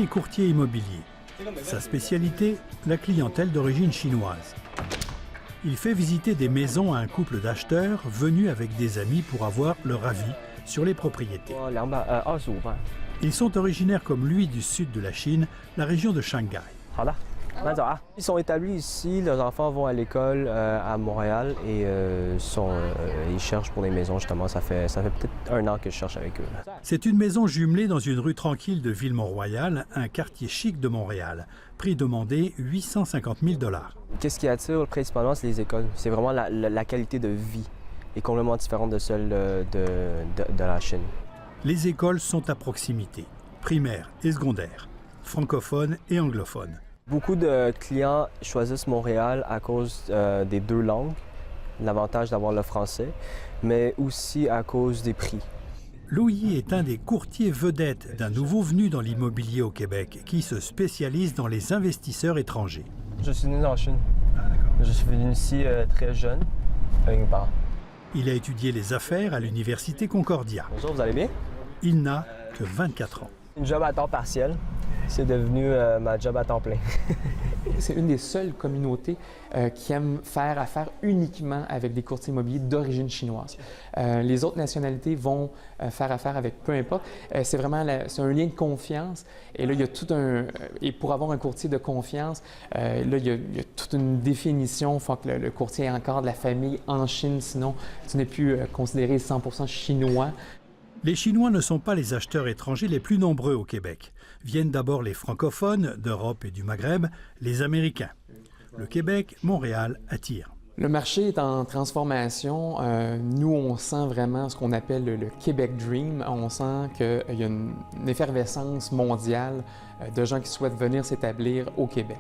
est courtier immobilier. Sa spécialité, la clientèle d'origine chinoise. Il fait visiter des maisons à un couple d'acheteurs venus avec des amis pour avoir leur avis sur les propriétés. Ils sont originaires comme lui du sud de la Chine, la région de Shanghai. Ils sont établis ici, leurs enfants vont à l'école à Montréal et ils cherchent pour des maisons justement. Ça fait peut-être 1 an que je cherche avec eux. C'est une maison jumelée dans une rue tranquille de Ville-Mont-Royal, un quartier chic de Montréal. Prix demandé 850 000 $. Qu'est-ce qui attire principalement, c'est les écoles. C'est vraiment la qualité de vie est complètement différente de celle de la Chine. Les écoles sont à proximité, primaire et secondaire, francophones et anglophones. Beaucoup de clients choisissent Montréal à cause des 2 langues, l'avantage d'avoir le français, mais aussi à cause des prix. Louis est un des courtiers vedettes d'un nouveau venu dans l'immobilier au Québec qui se spécialise dans les investisseurs étrangers. Je suis né en Chine. Je suis venu ici très jeune, avec mes parents. Il a étudié les affaires à l'université Concordia. Bonjour, vous allez bien? Il n'a que 24 ans. Une job à temps partiel, c'est devenu ma job à temps plein. C'est une des seules communautés qui aime faire affaire uniquement avec des courtiers immobiliers d'origine chinoise. Les autres nationalités vont faire affaire avec peu importe. C'est vraiment c'est un lien de confiance. Et là, il y a tout un... Et pour avoir un courtier de confiance, là, il y a toute une définition. Il faut que le courtier ait encore de la famille en Chine, sinon tu n'es plus considéré 100% chinois. Les Chinois ne sont pas les acheteurs étrangers les plus nombreux au Québec. Viennent d'abord les francophones d'Europe et du Maghreb, les Américains. Le Québec, Montréal attire. Le marché est en transformation. Nous, on sent vraiment ce qu'on appelle le Québec Dream. On sent qu'il y a une effervescence mondiale de gens qui souhaitent venir s'établir au Québec.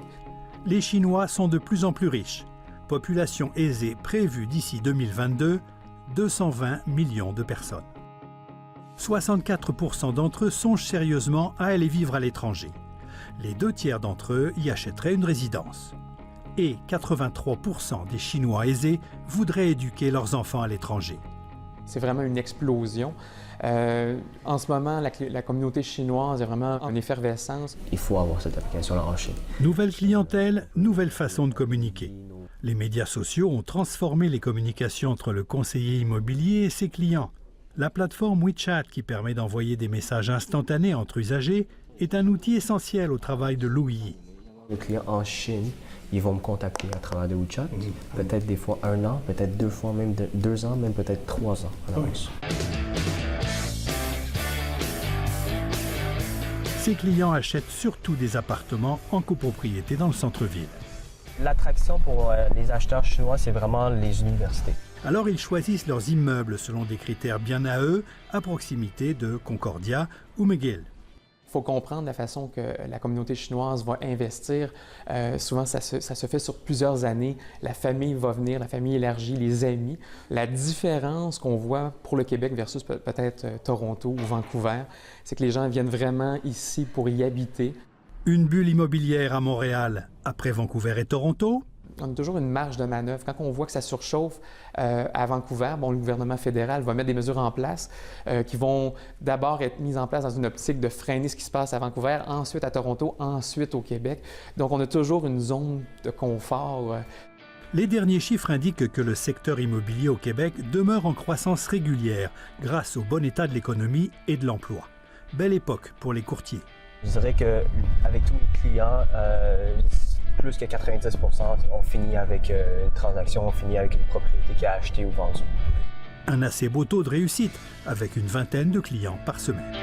Les Chinois sont de plus en plus riches. Population aisée prévue d'ici 2022, 220 millions de personnes. 64% d'entre eux songent sérieusement à aller vivre à l'étranger. Les 2/3 d'entre eux y achèteraient une résidence. Et 83% des Chinois aisés voudraient éduquer leurs enfants à l'étranger. C'est vraiment une explosion. En ce moment, la communauté chinoise est vraiment en effervescence. Il faut avoir cette application-là en Chine. Nouvelle clientèle, nouvelle façon de communiquer. Les médias sociaux ont transformé les communications entre le conseiller immobilier et ses clients. La plateforme WeChat, qui permet d'envoyer des messages instantanés entre usagers, est un outil essentiel au travail de Louis. Les clients en Chine, ils vont me contacter à travers de WeChat, peut-être des fois 1 an, peut-être 2 fois même 2 ans, même peut-être 3 ans à l'avance. Ces clients achètent surtout des appartements en copropriété dans le centre-ville. L'attraction pour les acheteurs chinois, c'est vraiment les universités. Alors ils choisissent leurs immeubles selon des critères bien à eux, à proximité de Concordia ou McGill. Il faut comprendre la façon que la communauté chinoise va investir. Souvent, ça se fait sur plusieurs années. La famille va venir, la famille élargie, les amis. La différence qu'on voit pour le Québec versus peut-être Toronto ou Vancouver, c'est que les gens viennent vraiment ici pour y habiter. Une bulle immobilière à Montréal, après Vancouver et Toronto. On a toujours une marge de manœuvre. Quand on voit que ça surchauffe à Vancouver, le gouvernement fédéral va mettre des mesures en place qui vont d'abord être mises en place dans une optique de freiner ce qui se passe à Vancouver, ensuite à Toronto, ensuite au Québec. Donc, on a toujours une zone de confort. Les derniers chiffres indiquent que le secteur immobilier au Québec demeure en croissance régulière grâce au bon état de l'économie et de l'emploi. Belle époque pour les courtiers. Je dirais qu'avec tous mes clients, plus que 90% on finit avec une transaction, on finit avec une propriété qui a acheté ou vendu. Un assez beau taux de réussite, avec une vingtaine de clients par semaine.